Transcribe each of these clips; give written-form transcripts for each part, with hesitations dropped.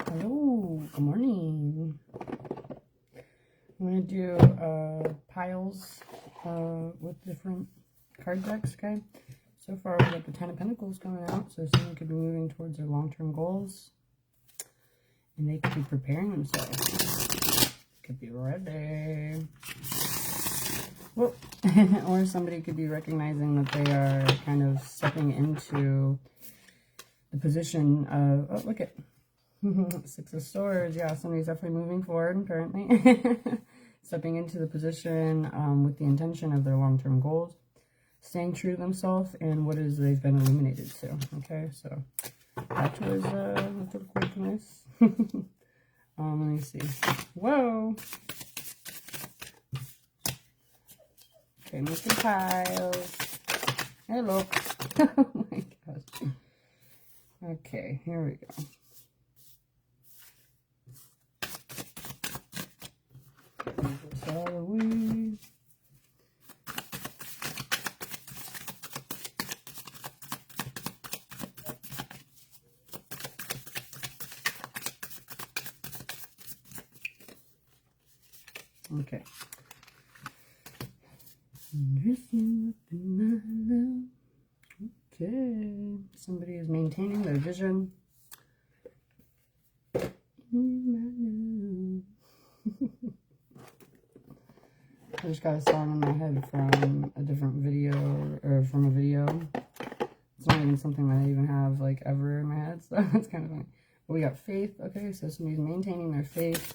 Hello, good morning. I'm going to do piles with different card decks, okay? So far, we've got the Ten of Pentacles coming out, so someone could be moving towards their long-term goals. And they could be preparing themselves. Could be ready. Whoop. Or somebody could be recognizing that they are kind of stepping into the position of, oh, look at Six of Swords. Yeah, somebody's definitely moving forward, apparently. Stepping into the position with the intention of their long-term goals. Staying true to themselves and what is they've been illuminated to. Okay, so that was quite nice. Let me see. Whoa! Okay, making piles. Hello. Oh my gosh. Okay, here we go. Salary. Okay. Okay. Somebody is maintaining their vision. I just got a song in my head from a different video, or from a video. It's not even something that I even have, like, ever in my head, so it's kind of funny. But we got faith, okay, so somebody's maintaining their faith.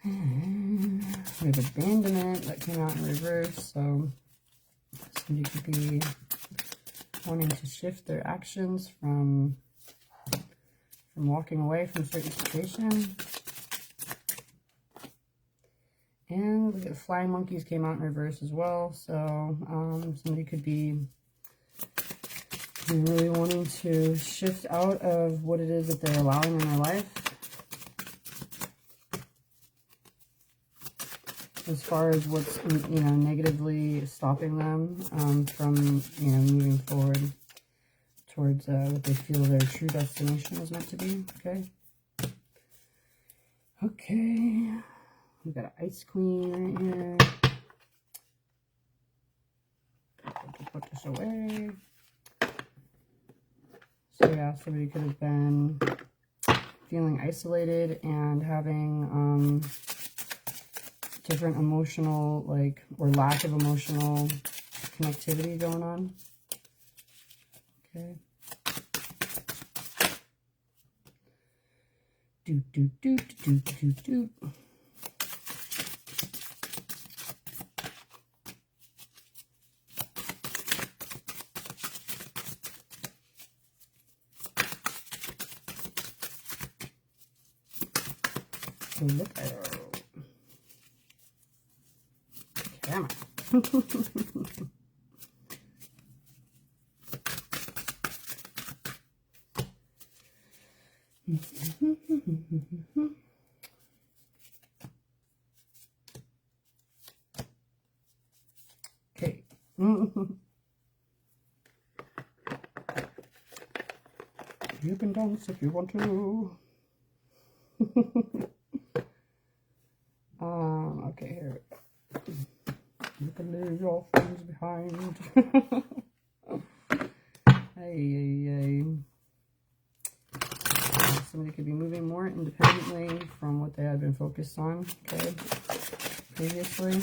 We have abandonment that came out in reverse, so somebody could be wanting to shift their actions from walking away from certain situations. And look at flying monkeys came out in reverse as well, so somebody could be really wanting to shift out of what it is that they're allowing in their life. As far as what's, negatively stopping them from, moving forward towards what they feel their true destination is meant to be, okay? Okay. We've got an Ice Queen right here. Put this away. So yeah, somebody could have been feeling isolated and having different emotional, or lack of emotional connectivity going on. Okay. Do, do, do, do, do, do. Look at her. Camera. Okay. You can dance if you want to. Okay, here we go. You can leave your friends behind. Hey. Somebody could be moving more independently from what they had been focused on, okay, previously.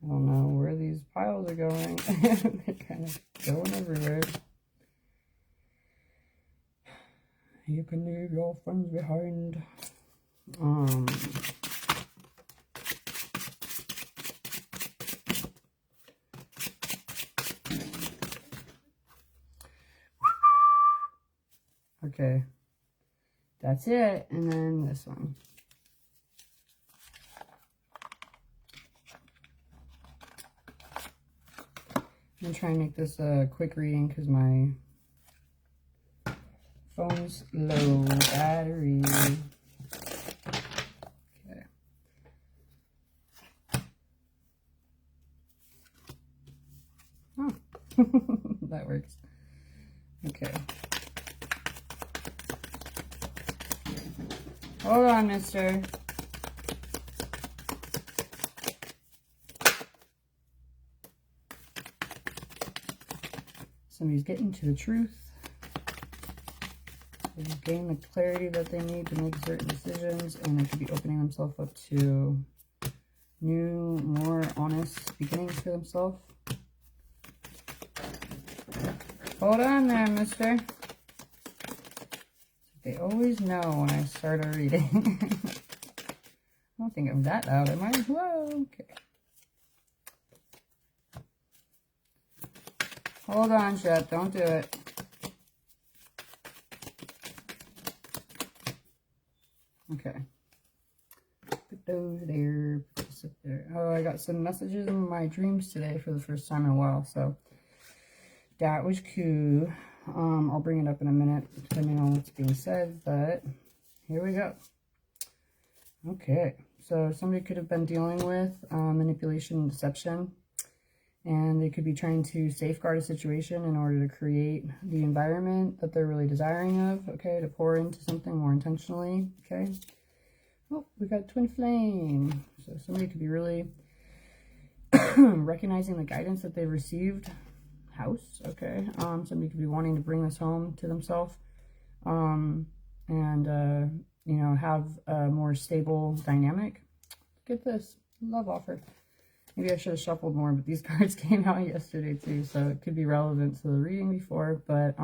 I don't know where these piles are going. They're kind of going everywhere. You can leave your friends behind. Okay, that's it. And then this one. I'm gonna try and make this a quick reading because my phone's low battery. Okay. That works. Okay. Hold on, mister. Somebody's getting to the truth. They've gained the clarity that they need to make certain decisions, and they could be opening themselves up to new, more honest beginnings for themselves. Hold on there, mister. They always know when I start a reading. I don't think I'm that loud, am I? Whoa, okay. Hold on, Shep, don't do it. Okay. Put those there, put this up there. Oh, I got some messages in my dreams today for the first time in a while, so that was cool. I'll bring it up in a minute, depending on what's being said, but here we go. Okay, so somebody could have been dealing with manipulation and deception, and they could be trying to safeguard a situation in order to create the environment that they're really desiring of, okay, to pour into something more intentionally, okay. Oh, we got twin flame. So somebody could be really recognizing the guidance that they've received. House, okay. Somebody could be wanting to bring this home to themselves, and you know, have a more stable dynamic. Get this love offer. Maybe I should have shuffled more, but these cards came out yesterday too, so it could be relevant to the reading before. But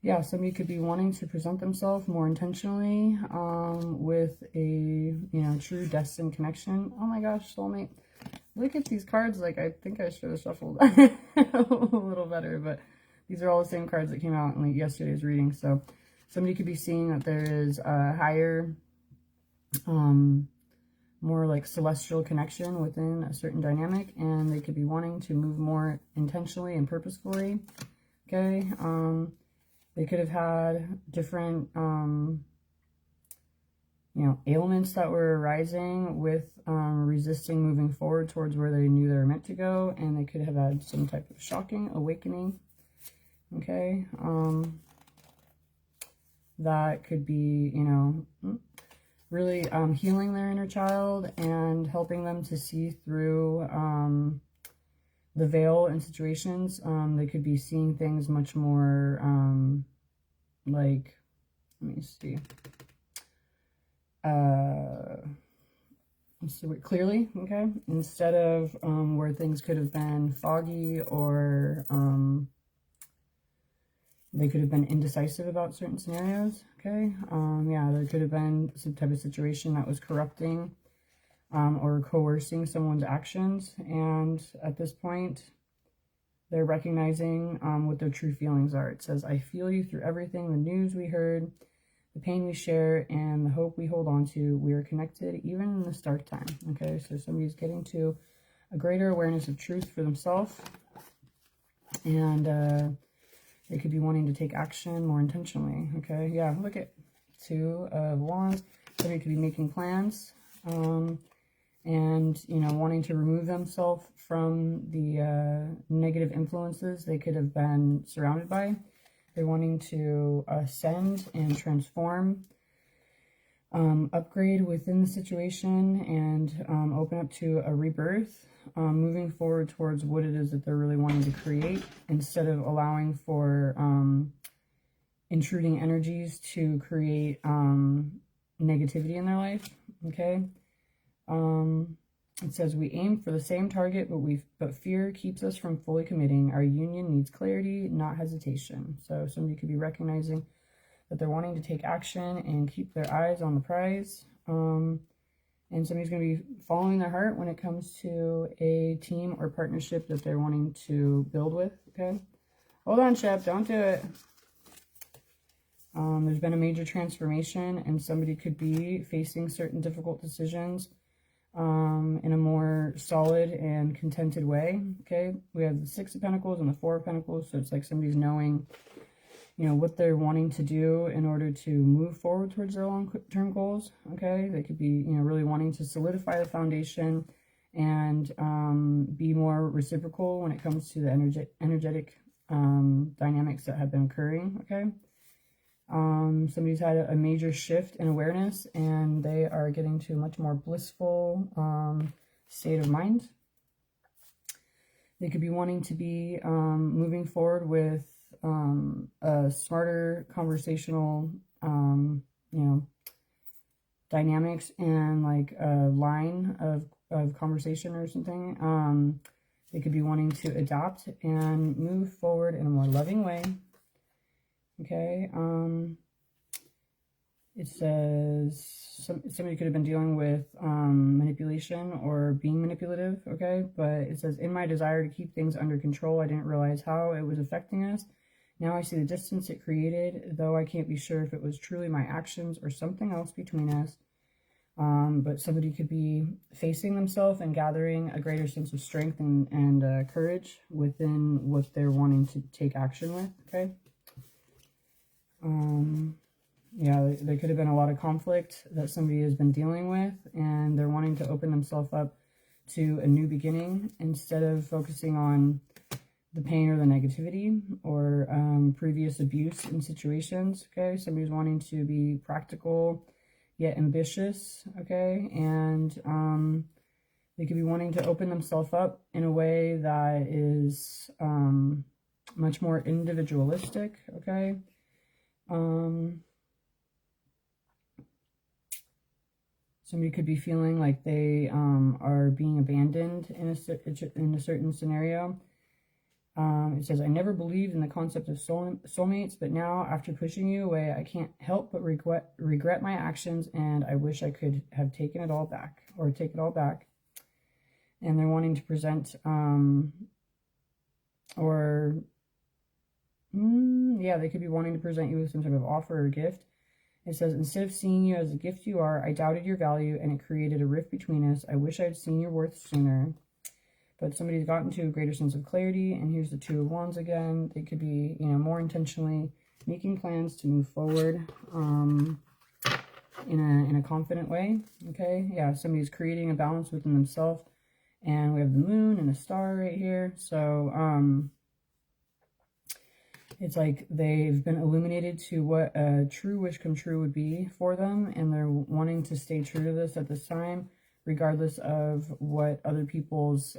yeah, somebody could be wanting to present themselves more intentionally with a, you know, true destined connection. Oh my gosh, soulmate. Look at these cards. Like, I think I should have shuffled a little better, but these are all the same cards that came out in like yesterday's reading. So somebody could be seeing that there is a higher, more like celestial connection within a certain dynamic, and they could be wanting to move more intentionally and purposefully. Okay. They could have had different, you know, ailments that were arising with resisting moving forward towards where they knew they were meant to go, and they could have had some type of shocking awakening. Okay. That could be, you know, really healing their inner child and helping them to see through the veil in situations. They could be seeing things much more like, let me see. Clearly, okay? Instead of where things could have been foggy, or they could have been indecisive about certain scenarios, okay? Yeah, there could have been some type of situation that was corrupting or coercing someone's actions, and at this point, they're recognizing what their true feelings are. It says, I feel you through everything, the news we heard, the pain we share, and the hope we hold on to. We are connected even in this dark time. Okay, so somebody's getting to a greater awareness of truth for themselves, and they could be wanting to take action more intentionally. Okay, yeah, look at Two of Wands. Somebody could be making plans, and, you know, wanting to remove themselves from the negative influences they could have been surrounded by. They're wanting to ascend and transform, upgrade within the situation, and open up to a rebirth, moving forward towards what it is that they're really wanting to create, instead of allowing for intruding energies to create negativity in their life. Okay. It says, we aim for the same target, but fear keeps us from fully committing. Our union needs clarity, not hesitation. So somebody could be recognizing that they're wanting to take action and keep their eyes on the prize. And somebody's going to be following their heart when it comes to a team or partnership that they're wanting to build with. Okay. Hold on, Shep. Don't do it. There's been a major transformation, and somebody could be facing certain difficult decisions in a more solid and contented way. Okay, we have the Six of Pentacles and the Four of Pentacles, so it's like somebody's knowing, you know, what they're wanting to do in order to move forward towards their long-term goals. Okay, they could be, you know, really wanting to solidify the foundation and be more reciprocal when it comes to the energetic dynamics that have been occurring, okay? Somebody's had a major shift in awareness, and they are getting to a much more blissful state of mind. They could be wanting to be moving forward with a smarter conversational, dynamics and like a line of conversation or something. They could be wanting to adopt and move forward in a more loving way. Okay. It says somebody could have been dealing with manipulation or being manipulative, okay? But it says, in my desire to keep things under control, I didn't realize how it was affecting us. Now I see the distance it created, though I can't be sure if it was truly my actions or something else between us. But somebody could be facing themselves and gathering a greater sense of strength and courage within what they're wanting to take action with, okay? Yeah, there could have been a lot of conflict that somebody has been dealing with, and they're wanting to open themselves up to a new beginning instead of focusing on the pain or the negativity or previous abuse in situations, okay? Somebody's wanting to be practical yet ambitious, okay? And they could be wanting to open themselves up in a way that is much more individualistic, okay? Somebody could be feeling like they are being abandoned in a certain scenario. It says, I never believed in the concept of soulmates, but now, after pushing you away, I can't help but regret my actions, and I wish I could have taken it all back, or take it all back. And they're wanting to present, they could be wanting to present you with some sort of offer or gift. It says, instead of seeing you as the gift you are, I doubted your value, and it created a rift between us. I wish I had seen your worth sooner. But somebody's gotten to a greater sense of clarity, and here's the Two of Wands again. They could be, more intentionally making plans to move forward in a confident way, okay? Yeah, somebody's creating a balance within themselves, and we have the moon and a star right here. So, it's like they've been illuminated to what a true wish come true would be for them, and they're wanting to stay true to this at this time, regardless of what other people's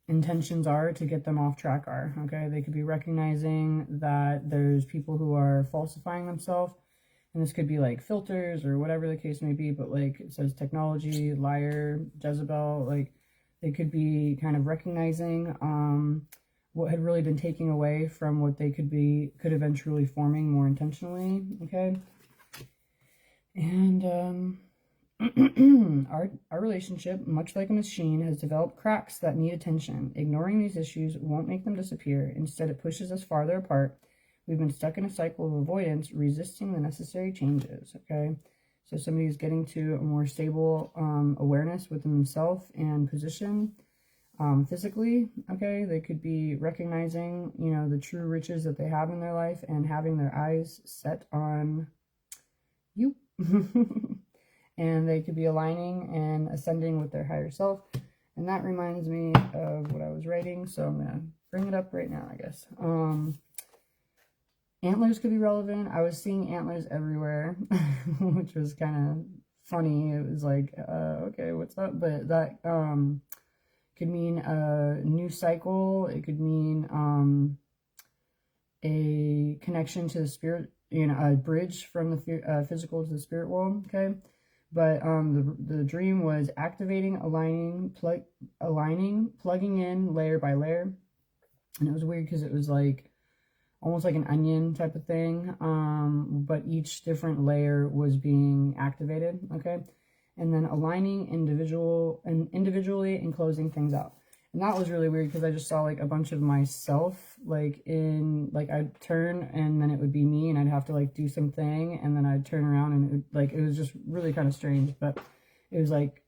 intentions are to get them off track are, okay? They could be recognizing that there's people who are falsifying themselves, and this could be like filters or whatever the case may be, but like it says technology, liar, Jezebel, like they could be kind of recognizing what had really been taking away from what they could have been truly forming more intentionally, okay? And our relationship, much like a machine, has developed cracks that need attention. Ignoring these issues won't make them disappear. Instead, it pushes us farther apart. We've been stuck in a cycle of avoidance, resisting the necessary changes, okay? So somebody's getting to a more stable awareness within themselves and position physically, okay? They could be recognizing, the true riches that they have in their life and having their eyes set on you. And they could be aligning and ascending with their higher self. And that reminds me of what I was writing, so I'm going to bring it up right now, I guess. Antlers could be relevant. I was seeing antlers everywhere, which was kind of funny. It was like, okay, what's up? But that could mean a new cycle. It could mean a connection to the spirit, a bridge from the physical to the spirit world, okay? But the dream was activating, aligning, plugging in layer by layer. And it was weird because it was like almost like an onion type of thing. But each different layer was being activated, okay? And then aligning individually and closing things out. And that was really weird because I just saw like a bunch of myself like I'd turn and then it would be me and I'd have to like do something and then I'd turn around and it was just really kind of strange, but it was like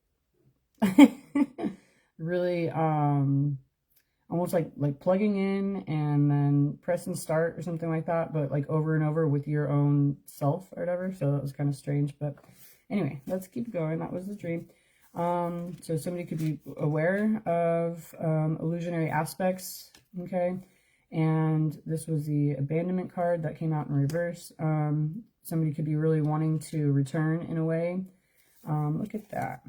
really almost like plugging in and then pressing start or something like that, but like over and over with your own self or whatever. So that was kind of strange, but anyway, let's keep going. That was the dream. So somebody could be aware of illusionary aspects, okay? And this was the abandonment card that came out in reverse. Somebody could be really wanting to return in a way. Look at that.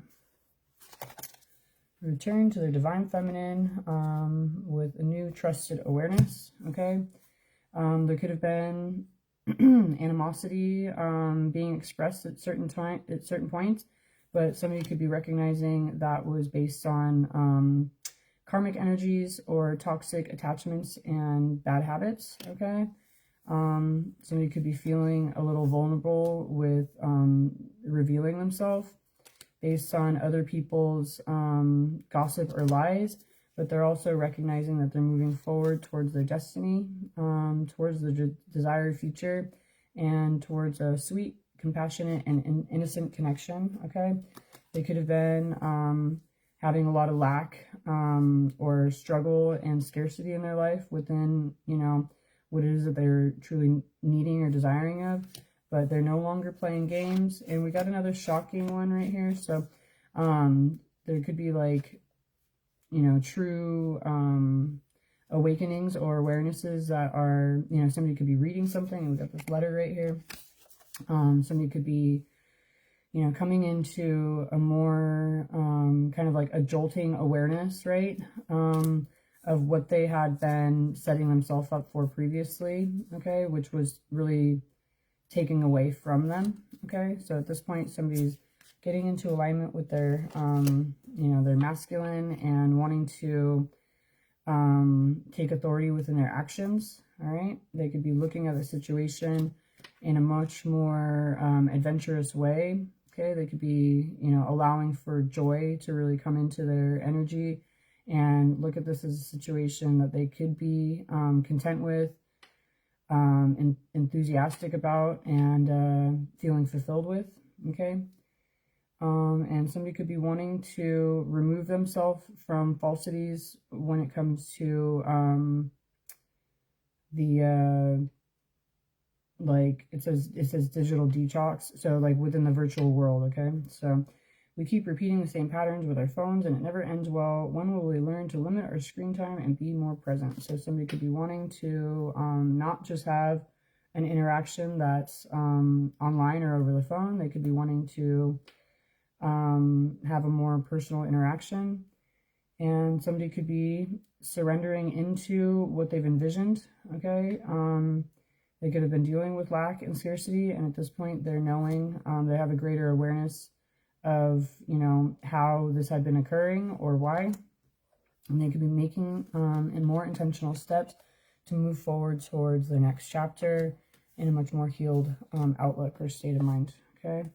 Return to their divine feminine with a new trusted awareness, okay? There could have been animosity being expressed at certain points, but somebody could be recognizing that was based on karmic energies or toxic attachments and bad habits, okay? Somebody could be feeling a little vulnerable with revealing themselves based on other people's gossip or lies, but they're also recognizing that they're moving forward towards their destiny, towards the desired future, and towards a sweet, compassionate, and innocent connection, okay? They could have been having a lot of lack or struggle and scarcity in their life within, you know, what it is that they're truly needing or desiring of, but they're no longer playing games. And we got another shocking one right here. So there could be like, you know, true awakenings or awarenesses that are, you know, somebody could be reading something, and we got this letter right here. Somebody could be, you know, coming into a more kind of like a jolting awareness, right? Of what they had been setting themselves up for previously, okay, which was really taking away from them, okay? So at this point, somebody's getting into alignment with their, you know, their masculine and wanting to take authority within their actions, all right? They could be looking at the situation in a much more adventurous way, okay? They could be, you know, allowing for joy to really come into their energy and look at this as a situation that they could be content with, enthusiastic about, and feeling fulfilled with, okay? And somebody could be wanting to remove themselves from falsities when it comes to like it says digital detox, so like within the virtual world, okay? So we keep repeating the same patterns with our phones and it never ends well. When will we learn to limit our screen time and be more present? So somebody could be wanting to not just have an interaction that's online or over the phone. They could be wanting to have a more personal interaction. And somebody could be surrendering into what they've envisioned, okay? They could have been dealing with lack and scarcity, and at this point they're knowing, they have a greater awareness of, you know, how this had been occurring or why. And they could be making more intentional steps to move forward towards the next chapter in a much more healed outlook or state of mind, okay?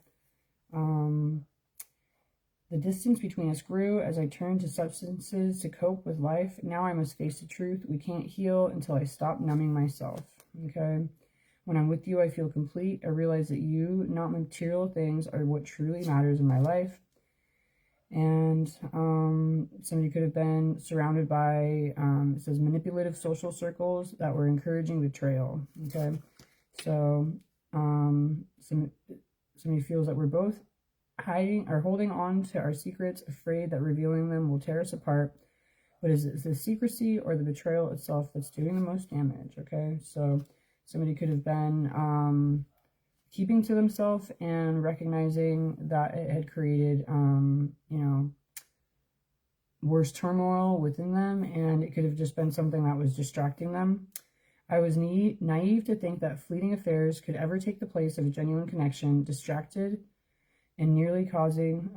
The distance between us grew as I turned to substances to cope with life. Now I must face the truth. We can't heal until I stop numbing myself, okay? When I'm with you, I feel complete. I realize that you, not material things, are what truly matters in my life. And somebody could have been surrounded by, it says, manipulative social circles that were encouraging betrayal, okay? So somebody feels that we're both hiding or holding on to our secrets, afraid that revealing them will tear us apart. But is it the secrecy or the betrayal itself that's doing the most damage, okay? So somebody could have been keeping to themselves and recognizing that it had created, you know, worse turmoil within them, and it could have just been something that was distracting them. I was naive to think that fleeting affairs could ever take the place of a genuine connection, distracted and nearly causing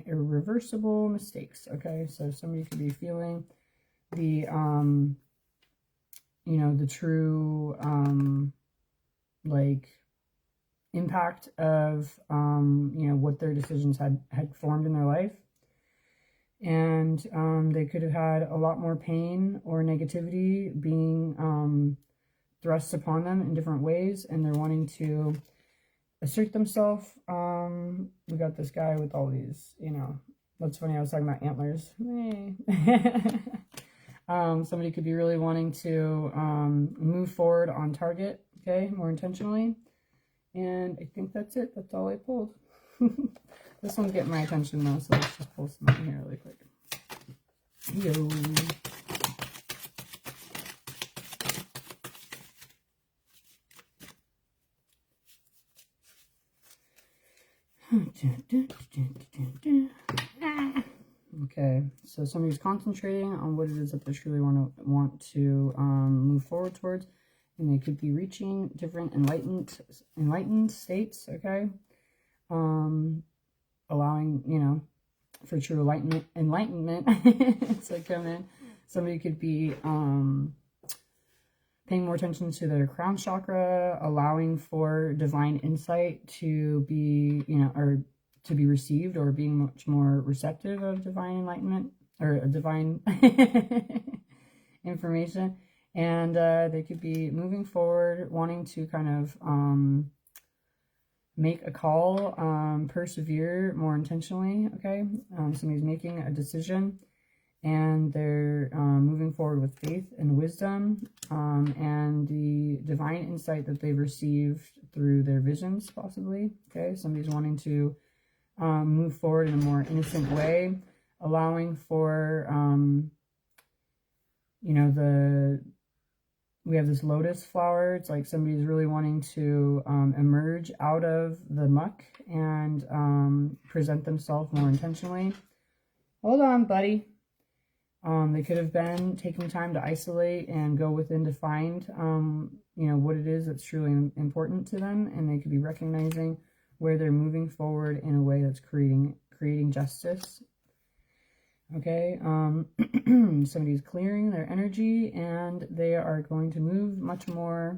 irreversible mistakes, okay? So somebody could be feeling the, you know, the true, like, impact of, you know, what their decisions had formed in their life. And they could have had a lot more pain or negativity being thrust upon them in different ways, and they're wanting to assert themselves. We got this guy with all these, you know, that's funny, I was talking about antlers. Somebody could be really wanting to move forward on target, okay, more intentionally. And I think that's it. That's all I pulled. This one's getting my attention though, so let's just pull some out here really quick. Yo. Okay, so somebody's concentrating on what it is that they truly want to move forward towards, and they could be reaching different enlightened states. Okay, allowing, you know, for true enlightenment to come in. Somebody could be paying more attention to their crown chakra, allowing for divine insight to be, you know, or to be received, or being much more receptive of divine enlightenment or divine information. And they could be moving forward, wanting to kind of make a call, persevere more intentionally. Okay, somebody's making a decision, and they're moving forward with faith and wisdom, and the divine insight that they've received through their visions, possibly. Okay, somebody's wanting to move forward in a more innocent way, allowing for, you know, we have this lotus flower. It's like somebody's really wanting to emerge out of the muck and present themselves more intentionally. Hold on, buddy. They could have been taking time to isolate and go within to find, you know, what it is that's truly important to them, and they could be recognizing where they're moving forward in a way that's creating justice. Okay, somebody's clearing their energy, and they are going to move much more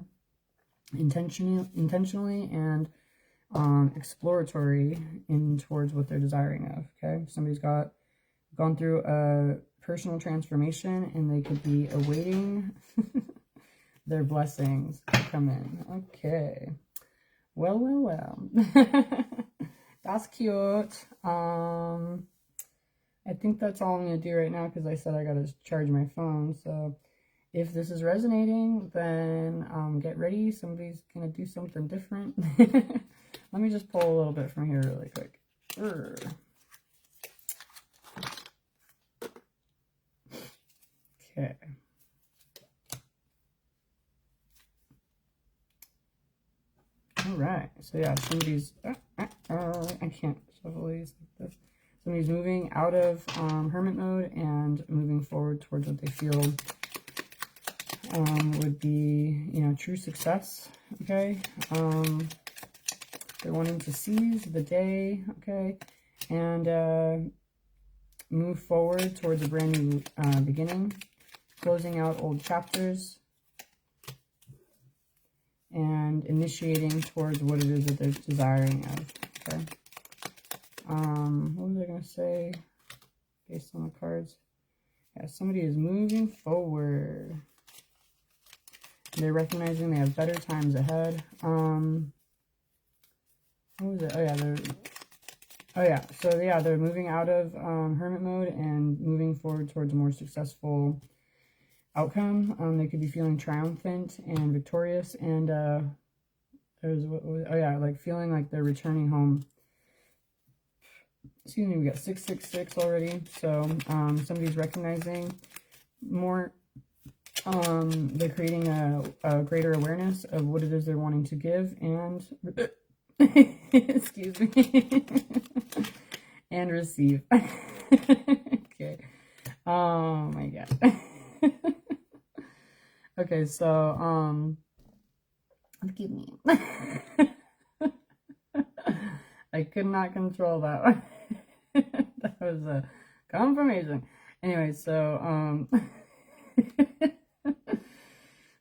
intentionally and exploratory in towards what they're desiring of. Okay, somebody's gone through a personal transformation, and they could be awaiting their blessings to come in. Okay. Well. That's cute. I think that's all I'm going to do right now, because I said I got to charge my phone. So if this is resonating, then get ready. Somebody's going to do something different. Let me just pull a little bit from here really quick. Okay. All right. So yeah, somebody's... I can't shuffle these like this. Somebody's moving out of hermit mode and moving forward towards what they feel would be, you know, true success. Okay. They're wanting to seize the day. Okay. And move forward towards a brand new beginning, closing out old chapters, and initiating towards what it is that they're desiring of. Okay. What was I going to say based on the cards? Yeah, somebody is moving forward. They're recognizing they have better times ahead. What was it? They're moving out of hermit mode and moving forward towards a more successful outcome. They could be feeling triumphant and victorious, and like feeling like they're returning home. Excuse me, we got 666 already. So somebody's recognizing more. They're creating a greater awareness of what it is they're wanting to give, and excuse me, and receive. Okay. Oh my god. Okay, so forgive me. I could not control that one. That was a confirmation. Anyway, so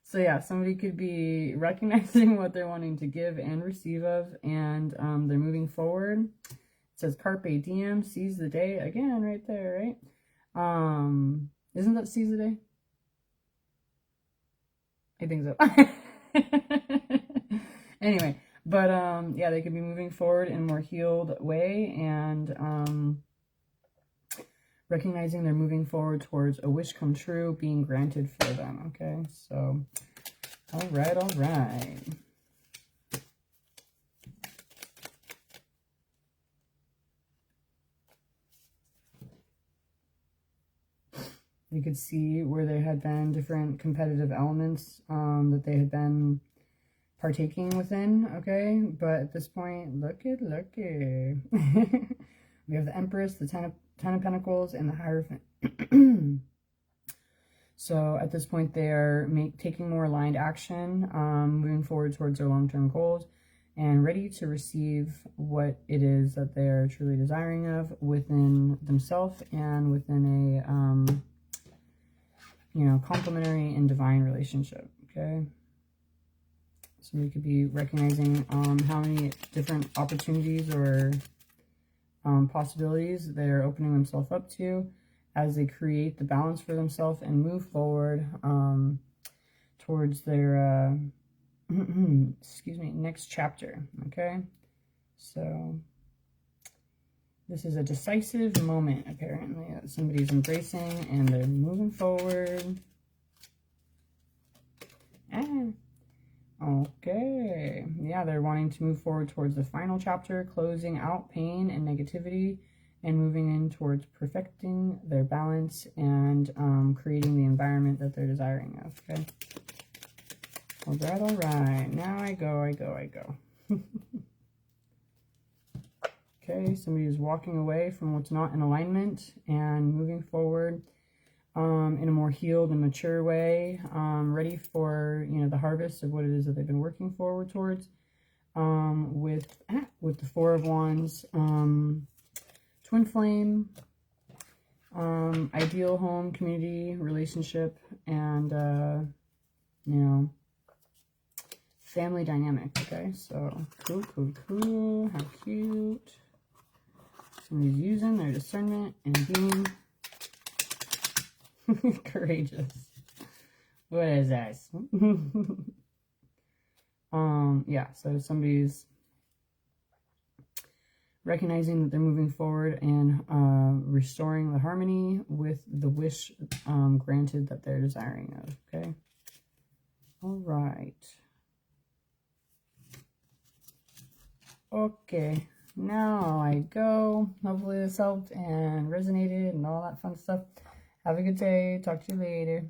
so yeah, somebody could be recognizing what they're wanting to give and receive of, and they're moving forward. It says carpe diem, seize the day, again right there, right? Isn't that seize the day? I think so. Anyway, but yeah, they could be moving forward in a more healed way, and recognizing they're moving forward towards a wish come true being granted for them. Okay, so all right. We could see where there had been different competitive elements that they had been partaking within, okay? But at this point, looky. We have the Empress, the Ten of Pentacles, and the Hierophant. So at this point, they are taking more aligned action, moving forward towards their long-term goals, and ready to receive what it is that they're truly desiring of within themselves and within a, you know, complementary and divine relationship, okay? So we could be recognizing how many different opportunities or possibilities they're opening themselves up to as they create the balance for themselves and move forward towards their excuse me, next chapter, okay? So this is a decisive moment, apparently, that somebody's embracing and they're moving forward. Okay, yeah, they're wanting to move forward towards the final chapter, closing out pain and negativity, and moving in towards perfecting their balance and creating the environment that they're desiring of, okay? All right, now I go. Okay, somebody is walking away from what's not in alignment and moving forward in a more healed and mature way, ready for, you know, the harvest of what it is that they've been working forward towards, with the Four of Wands, twin flame, ideal home, community, relationship, and, you know, family dynamic, okay? So, cool, how cute. Somebody's using their discernment and being courageous. What is this? Yeah, so somebody's recognizing that they're moving forward and restoring the harmony with the wish granted that they're desiring of, okay? All right. Okay, now I go. Hopefully this helped and resonated and all that fun stuff. Have a good day. Talk to you later.